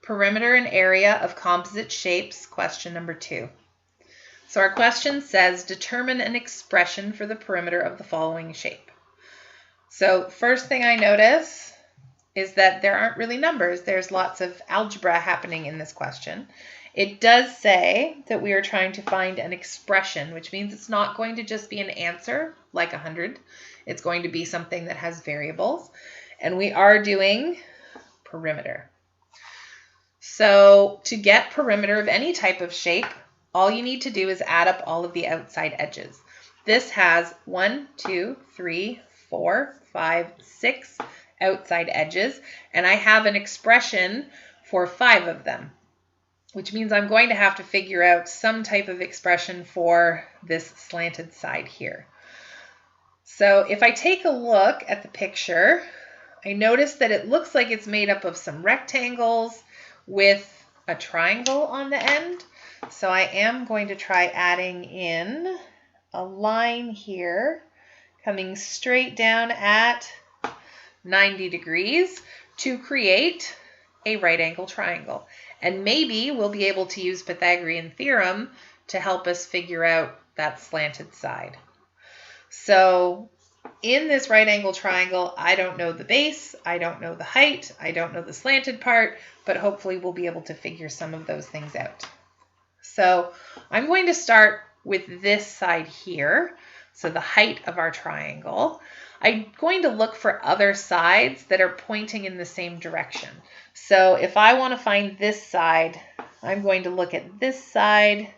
Perimeter and area of composite shapes, question number 2. So our question says, determine an expression for the perimeter of the following shape. So first thing I notice is that there aren't really numbers. There's lots of algebra happening in this question. It does say that we are trying to find an expression, which means it's not going to just be an answer like 100. It's going to be something that has variables. And we are doing perimeter. So to get perimeter of any type of shape, all you need to do is add up all of the outside edges. This has 1, 2, 3, 4, 5, 6 outside edges, and I have an expression for 5 of them, which means I'm going to have to figure out some type of expression for this slanted side here. So if I take a look at the picture, I notice that it looks like it's made up of some rectangles with a triangle on the end. So I am going to try adding in a line here coming straight down at 90 degrees to create a right angle triangle. And maybe we'll be able to use Pythagorean theorem to help us figure out that slanted side. So in this right angle triangle, I don't know the base, I don't know the height, I don't know the slanted part, but hopefully we'll be able to figure some of those things out. So I'm going to start with this side here, so the height of our triangle. I'm going to look for other sides that are pointing in the same direction. So if I want to find this side, I'm going to look at this side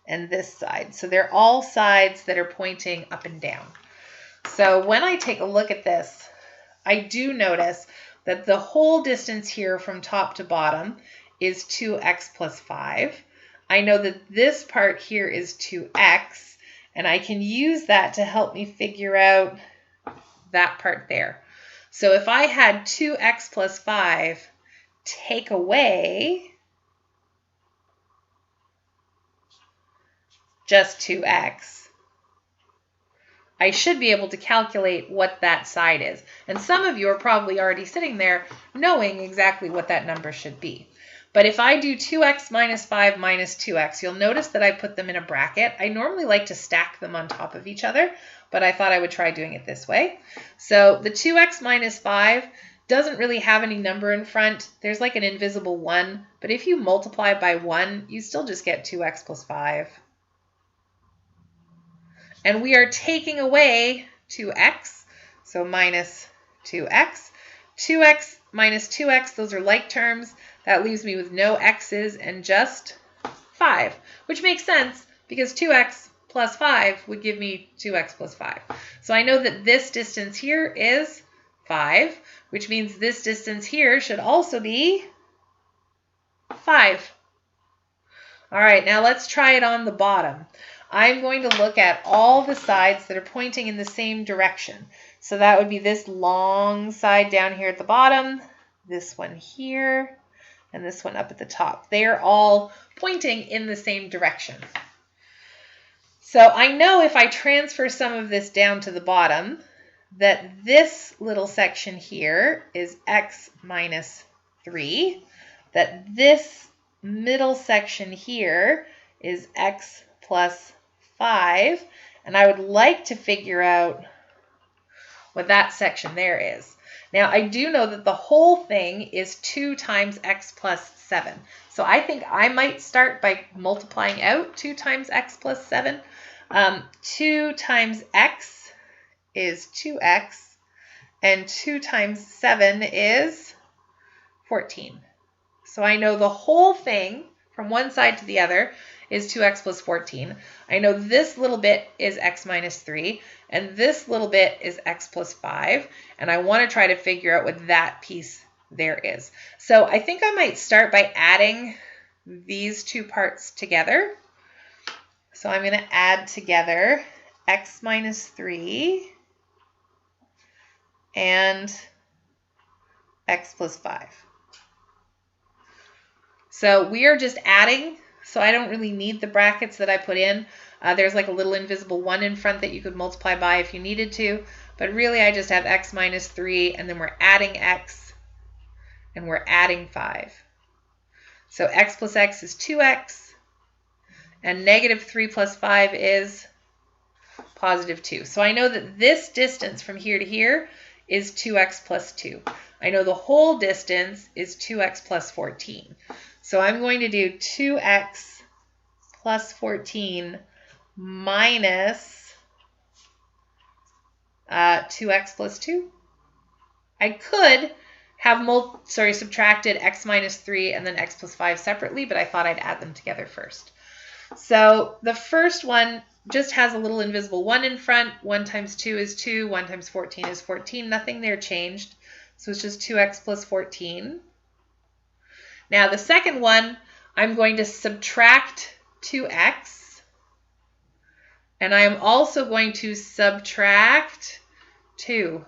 and this side. So they're all sides that are pointing up and down. So when I take a look at this, I do notice that the whole distance here from top to bottom is 2x plus 5. I know that this part here is 2x, and I can use that to help me figure out that part there. So if I had 2x plus 5 take away just 2x, I should be able to calculate what that side is. And some of you are probably already sitting there knowing exactly what that number should be. But if I do 2x minus 5 minus 2x, you'll notice that I put them in a bracket. I normally like to stack them on top of each other, but I thought I would try doing it this way. So the 2x minus 5 doesn't really have any number in front. There's like an invisible 1, but if you multiply by 1, you still just get 2x plus 5. And we are taking away 2x, so minus 2x. 2x minus 2x, those are like terms. That leaves me with no x's and just 5, which makes sense because 2x plus 5 would give me 2x plus 5. So I know that this distance here is 5, which means this distance here should also be 5. All right, now let's try it on the bottom. I'm going to look at all the sides that are pointing in the same direction. So that would be this long side down here at the bottom, this one here, and this one up at the top. They are all pointing in the same direction. So I know if I transfer some of this down to the bottom, that this little section here is x minus 3, that this middle section here is x plus 5, and I would like to figure out what that section there is. Now, I do know that the whole thing is 2 times x plus 7. So I think I might start by multiplying out 2 times x plus 7. 2 times x is 2x, and 2 times 7 is 14. So I know the whole thing from one side to the other is 2x plus 14. I know this little bit is x minus 3, and this little bit is x plus 5, and I want to try to figure out what that piece there is. So I think I might start by adding these two parts together. So I'm going to add together x minus 3 and x plus 5. So we are just adding, so I don't really need the brackets that I put in. There's like a little invisible 1 in front that you could multiply by if you needed to, but really I just have x minus 3, and then we're adding x, and we're adding 5. So x plus x is 2x, and negative 3 plus 5 is positive 2. So I know that this distance from here to here is 2x plus 2. I know the whole distance is 2x plus 14. So I'm going to do 2x plus 14 minus 2x plus 2. I could have subtracted x minus 3 and then x plus 5 separately, but I thought I'd add them together first. So the first one just has a little invisible 1 in front. 1 times 2 is 2. 1 times 14 is 14. Nothing there changed. So it's just 2x plus 14. Now the second one, I'm going to subtract 2x. And I am also going to subtract 2.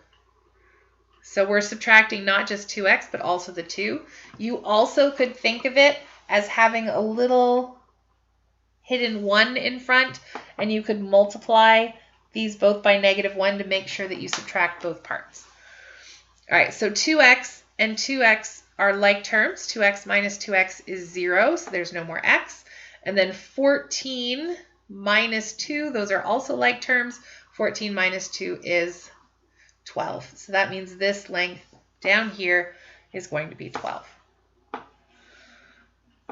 So we're subtracting not just 2x, but also the 2. You also could think of it as having a little hidden 1 in front, and you could multiply these both by negative 1 to make sure that you subtract both parts. All right, so 2x and 2x are like terms. 2x minus 2x is 0, so there's no more x. And then 14 minus 2, those are also like terms. 14 minus 2 is 12. So that means this length down here is going to be 12.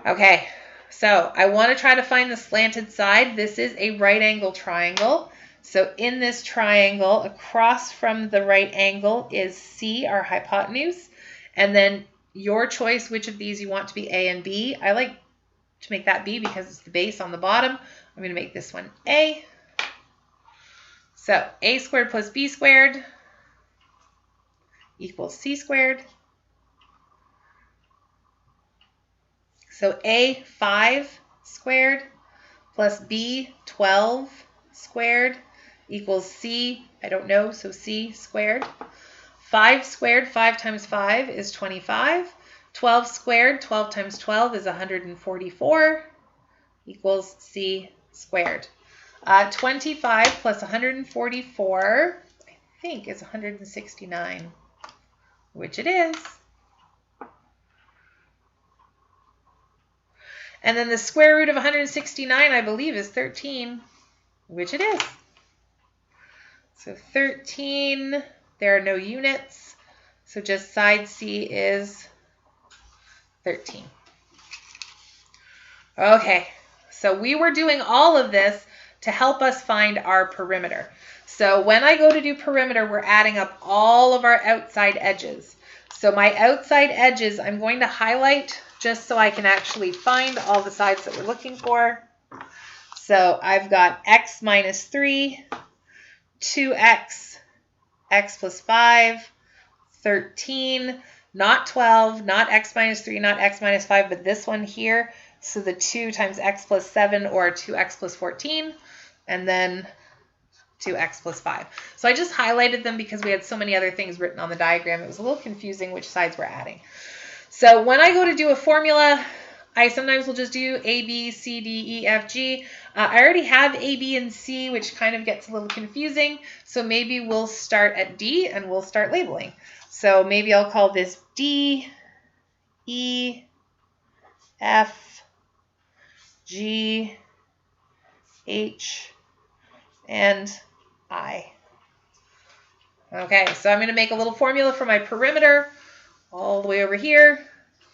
Okay, so I want to try to find the slanted side. This is a right angle triangle. So in this triangle, across from the right angle is C, our hypotenuse. And then your choice, which of these you want to be A and B. I like to make that B because it's the base on the bottom. I'm going to make this one A. So A squared plus B squared equals C squared. So A 5 squared plus B 12 squared equals C, I don't know, so C squared. 5 squared, 5 times 5 is 25. 12 squared, 12 times 12 is 144 equals C squared. 25 plus 144, I think, is 169, which it is. And then the square root of 169, I believe, is 13, which it is. So 13, there are no units, so just side C is 13. Okay, so we were doing all of this to help us find our perimeter. So when I go to do perimeter, we're adding up all of our outside edges. So my outside edges, I'm going to highlight just so I can actually find all the sides that we're looking for. So I've got x minus 3, 2x, x plus 5, 13, not 12, not x minus 3, not x minus 5, but this one here. So the 2 times x plus 7 or 2x plus 14, and then 2x plus 5. So I just highlighted them because we had so many other things written on the diagram. It was a little confusing which sides we're adding. So when I go to do a formula, I sometimes will just do A, B, C, D, E, F, G. I already have A, B, and C, which kind of gets a little confusing. So maybe we'll start at D and we'll start labeling. So maybe I'll call this D, E, F, G, H, and I. Okay, so I'm going to make a little formula for my perimeter all the way over here.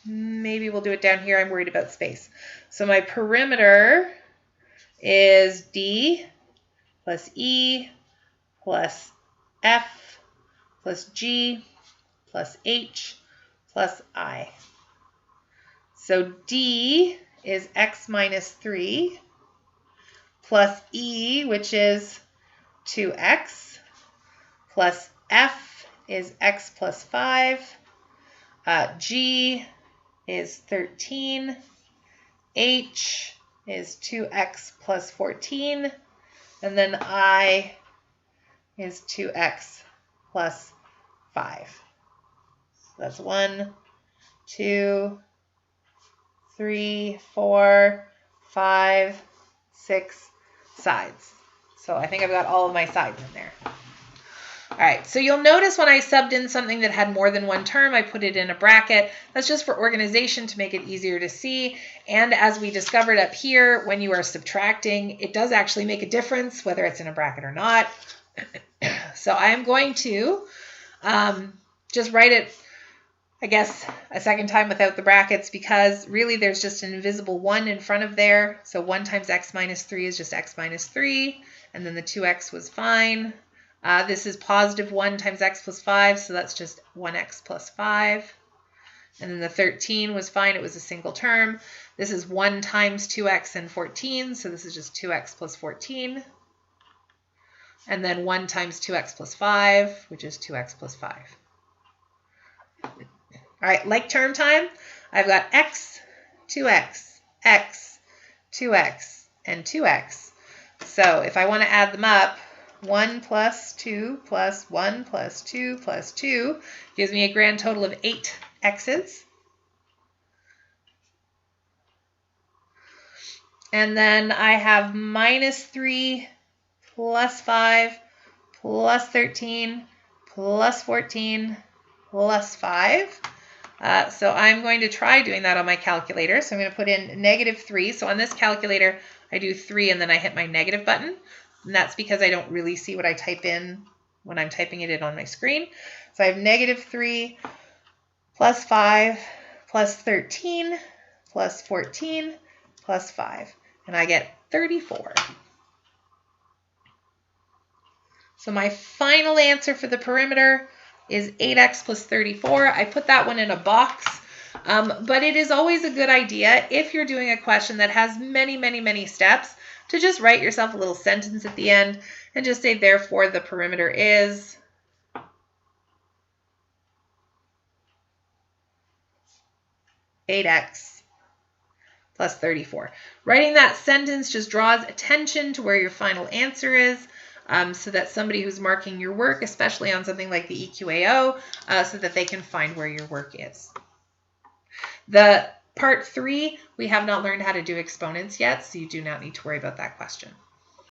Maybe we'll do it down here. I'm worried about space. So my perimeter is D plus E plus F plus G plus H plus I. So D is x minus 3 plus E, which is 2x, plus F is x plus 5, G is 13, H is 2x plus 14, and then I is 2x plus 5. So that's 1, 2, 3, 4, 5, 6 sides. So I think I've got all of my sides in there. All right, so you'll notice when I subbed in something that had more than one term, I put it in a bracket. That's just for organization to make it easier to see. And as we discovered up here, when you are subtracting, it does actually make a difference whether it's in a bracket or not. So I am going to just write it, I guess, a second time without the brackets, because really there's just an invisible 1 in front of there. So 1 times x minus 3 is just x minus 3, and then the 2x was fine. This is positive 1 times x plus 5, so that's just 1x plus 5. And then the 13 was fine. It was a single term. This is 1 times 2x and 14, so this is just 2x plus 14. And then 1 times 2x plus 5, which is 2x plus 5. All right, like term time, I've got x, 2x, x, 2x, and 2x. So if I want to add them up, 1 plus 2 plus 1 plus 2 plus 2 gives me a grand total of 8 x's. And then I have minus 3 plus 5 plus 13 plus 14 plus 5. So I'm going to try doing that on my calculator. So I'm going to put in -3. So on this calculator, I do 3 and then I hit my negative button. And that's because I don't really see what I type in when I'm typing it in on my screen. So I have -3 plus 5 plus 13 plus 14 plus 5. And I get 34. So my final answer for the perimeter is 8x plus 34. I put that one in a box. But it is always a good idea, if you're doing a question that has many, many, many steps, to just write yourself a little sentence at the end and just say, therefore, the perimeter is (8x plus 34). Writing that sentence just draws attention to where your final answer is, so that somebody who's marking your work, especially on something like the EQAO, so that they can find where your work is. The part 3, we have not learned how to do exponents yet, so you do not need to worry about that question.